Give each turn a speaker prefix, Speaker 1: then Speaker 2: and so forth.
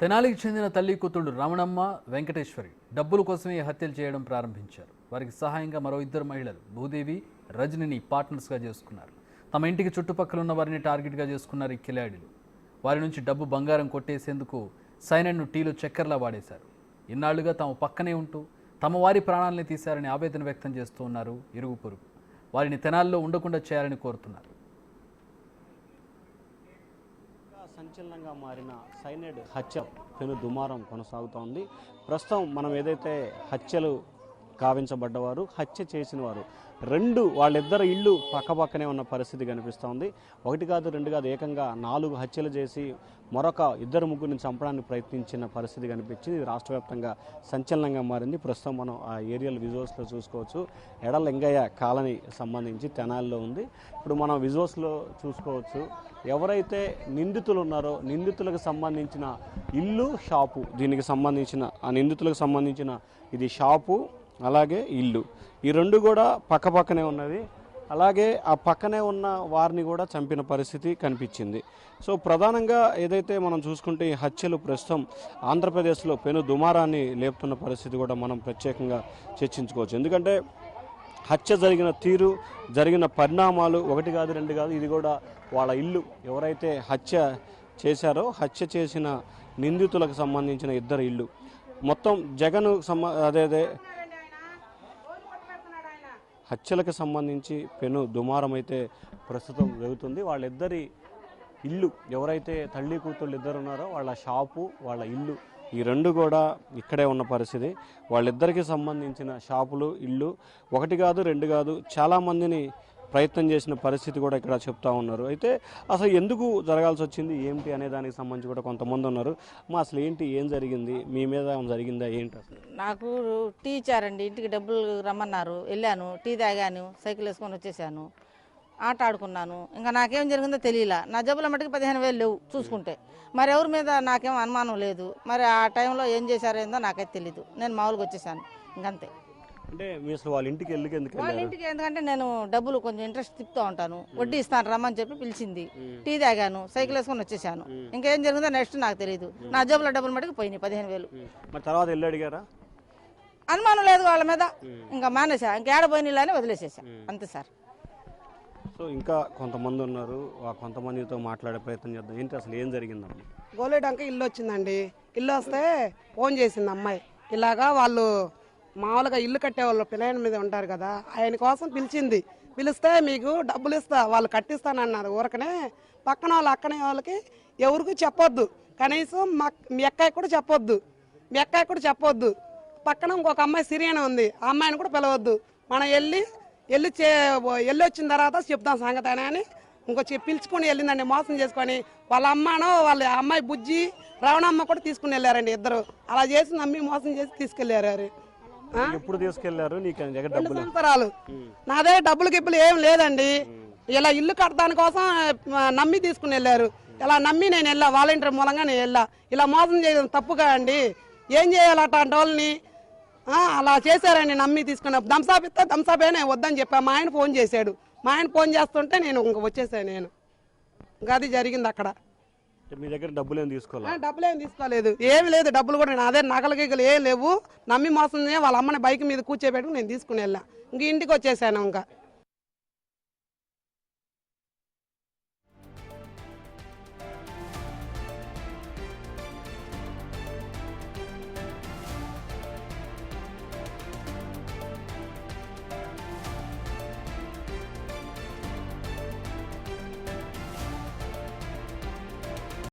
Speaker 1: తెనాలికి చెందిన తల్లి కూతుళ్లు రమణమ్మ వెంకటేశ్వరి డబ్బుల కోసమే హత్యలు చేయడం ప్రారంభించారు. వారికి సహాయంగా మరో ఇద్దరు మహిళలు భూదేవి రజనిని పార్ట్నర్స్గా చేసుకున్నారు. తమ ఇంటికి చుట్టుపక్కల ఉన్న వారిని టార్గెట్గా చేసుకున్నారు ఈ కిలాడీలు. వారి నుంచి డబ్బు బంగారం కొట్టేసేందుకు సైనడ్ను టీలో చక్కెరలా వాడేశారు. ఇన్నాళ్లుగా తాము పక్కనే ఉంటూ తమ వారి ప్రాణాలని తీశారని ఆవేదన వ్యక్తం చేస్తూ ఉన్నారు ఇరుగు పొరుగు. వారిని తెనాల్లో ఉండకుండా చేయాలని కోరుతున్నారు.
Speaker 2: సంచలనంగా మారిన సైనైడ్ హత్య పెను దుమారం కొనసాగుతోంది. ప్రస్తుతం మనం ఏదైతే హత్యలు గావించబడ్డవారు హత్య చేసిన వారు వాళ్ళిద్దరు ఇళ్ళు పక్కపక్కనే ఉన్న పరిస్థితి కనిపిస్తోంది. ఒకటి కాదు రెండు కాదు ఏకంగా 4 హత్యలు చేసి మరొక ముగ్గురిని చంపడానికి ప్రయత్నించిన పరిస్థితి కనిపించింది. ఇది రాష్ట్ర వ్యాప్తంగా సంచలనంగా మారింది. ప్రస్తుతం మనం ఆ ఏరియల్ విజువల్స్లో చూసుకోవచ్చు. ఎడలింగయ్య కాలనీ సంబంధించి తెనాలిలో ఉంది. ఇప్పుడు మనం విజువల్స్లో చూసుకోవచ్చు. ఎవరైతే నిందితులు ఉన్నారో నిందితులకు సంబంధించిన ఇల్లు షాపు, దీనికి సంబంధించిన ఆ నిందితులకు సంబంధించిన ఇది షాపు అలాగే ఇల్లు, ఈ రెండు కూడా పక్కపక్కనే ఉన్నవి. అలాగే ఆ పక్కనే ఉన్న వారిని కూడా చంపిన పరిస్థితి కనిపించింది. సో ప్రధానంగా ఏదైతే మనం చూసుకుంటే ఈ హత్యలు ప్రస్తుతం ఆంధ్రప్రదేశ్లో పెను దుమారాన్ని లేపుతున్న పరిస్థితి కూడా మనం ప్రత్యేకంగా చర్చించుకోవచ్చు. ఎందుకంటే హత్య జరిగిన తీరు, జరిగిన పరిణామాలు ఒకటి కాదు రెండు కాదు, ఇది కూడా వాళ్ళ ఇల్లు. ఎవరైతే హత్య చేశారో హత్య చేసిన నిందితులకు సంబంధించిన ఇద్దరు ఇల్లు. మొత్తం జగన్ అదే హత్యలకు సంబంధించి పెను దుమారం అయితే ప్రస్తుతం జరుగుతుంది. వాళ్ళిద్దరి ఇల్లు, ఎవరైతే తల్లి కూతుళ్ళు ఇద్దరు ఉన్నారో వాళ్ళ షాపు వాళ్ళ ఇల్లు, ఈ రెండు కూడా ఇక్కడే ఉన్న పరిస్థితి. వాళ్ళిద్దరికి సంబంధించిన షాపులు ఇల్లు ఒకటి కాదు రెండు కాదు చాలామందిని ప్రయత్నం చేసిన పరిస్థితి కూడా ఇక్కడ చెప్తా ఉన్నారు. అయితే అసలు ఎందుకు జరగాల్సి వచ్చింది ఏంటి అనే దానికి సంబంధించి కూడా కొంతమంది ఉన్నారు. అసలు ఏంటి, ఏం జరిగింది, మీ మీద జరిగిందా ఏంటి? అసలు
Speaker 3: నాకు టీ ఇచ్చారండి, ఇంటికి డబ్బులు రమ్మన్నారు, వెళ్ళాను, టీ తాగాను, సైకిల్ వేసుకొని వచ్చేసాను, ఆట ఆడుకున్నాను. ఇంకా నాకేం జరిగిందో తెలియలా. నా జబ్బుల మటుకు 15,000 లేవు చూసుకుంటే. మరి ఎవరి మీద నాకేం అనుమానం లేదు. మరి ఆ టైంలో ఏం చేశారో ఏందో నాకైతే తెలీదు. నేను మామూలుగా వచ్చేసాను ఇంకంతే.
Speaker 2: అంటే మీ అసలు వాళ్ళ ఇంటికి
Speaker 3: వాళ్ళ ఇంటికి ఎందుకంటే నేను డబ్బులు కొంచెం ఇంట్రెస్ట్ తిప్పుతూ ఉంటాను, వడ్డీ ఇస్తాను రమ్మని చెప్పి పిలిచింది, టీ తాగాను, సైకిల్ వేసుకొని వచ్చేసాను. ఇంకేం జరిగిందో నెక్స్ట్ నాకు తెలియదు. నా జబ్బుల డబ్బులు మటుకు పోయినాయి 15,000.
Speaker 2: తర్వాత వెళ్ళి అడిగారా?
Speaker 3: అనుమానం లేదు వాళ్ళ మీద, ఇంకా మానేసా, ఇంకా ఏడ పోయినలానే వదిలేసేసా అంతే సార్.
Speaker 2: సో ఇంకా కొంతమంది ఉన్నారు, ఆ కొంతమందితో మాట్లాడే ప్రయత్నం చేద్దాం. ఏంటి అసలు ఏం జరిగిందమ్మా?
Speaker 4: గోలేడంక ఇల్లు వచ్చిందండి. ఇల్లు వస్తే ఫోన్ చేసింది అమ్మాయి, ఇలాగా వాళ్ళు మామూలుగా ఇల్లు కట్టేవాళ్ళు పిల్లల మీద ఉంటారు కదా, ఆయన కోసం పిలిచింది. పిలిస్తే మీకు డబ్బులు ఇస్తా, వాళ్ళు కట్టిస్తానన్నారు. ఊరకనే పక్కన వాళ్ళు అక్కనే వాళ్ళకి ఎవరికి చెప్పొద్దు, కనీసం మీ అక్కయ్య కూడా చెప్పొద్దు. పక్కన ఇంకొక అమ్మాయి సిరియన్ ఉంది, ఆ అమ్మాయిని కూడా పిలవద్దు. మనం వెళ్ళి వచ్చిన తర్వాత చెప్తాం సంగతి అని ఇంకో పిలుచుకొని వెళ్ళిందండి, మోసం చేసుకొని. వాళ్ళ అమ్మనో వాళ్ళ అమ్మాయి బుజ్జి రవణమ్మ కూడా తీసుకుని వెళ్ళారండి. ఇద్దరు అలా చేసి నమ్మి మోసం చేసి తీసుకెళ్లారు.
Speaker 2: ఎప్పుడు తీసుకెళ్లారు? నీకు
Speaker 4: 2 సంవత్సరాలు. నా దగ్గర డబ్బులు గిబ్బులు ఏం లేదండి. ఇలా ఇల్లు కట్టడాని కోసం నమ్మి తీసుకుని వెళ్ళారు. ఇలా నమ్మి నేను వెళ్ళా, వాలంటీర్ మూలంగా నేను వెళ్ళా. ఇలా మోసం చేయడం తప్పుగా అండి. ఏం చేయాలి అట్లాంటి వాళ్ళని? అలా చేశారండి, నమ్మి తీసుకున్నా. దంసాప్ ఇస్తే దంసాపేనే వద్దని చెప్పా. మా ఆయన ఫోన్ చేశాడు, మా ఆయన ఫోన్ చేస్తుంటే నేను ఇంక వచ్చేసాను. నేను ఇంకా అది జరిగింది అక్కడ.
Speaker 2: మీ దగ్గర డబ్బులు ఏం తీసుకోవాలి?
Speaker 4: డబ్బులు ఏం తీసుకోలేదు, ఏమి లేదు. డబ్బులు కూడా నేను అదే నగల గిగలు ఏం లేవు. నమ్మి మోసం వాళ్ళ అమ్మని బైక్ మీద కూర్చోబెట్టుకుని నేను తీసుకుని వెళ్ళా. ఇంక ఇంటికి వచ్చేసాను. ఇంకా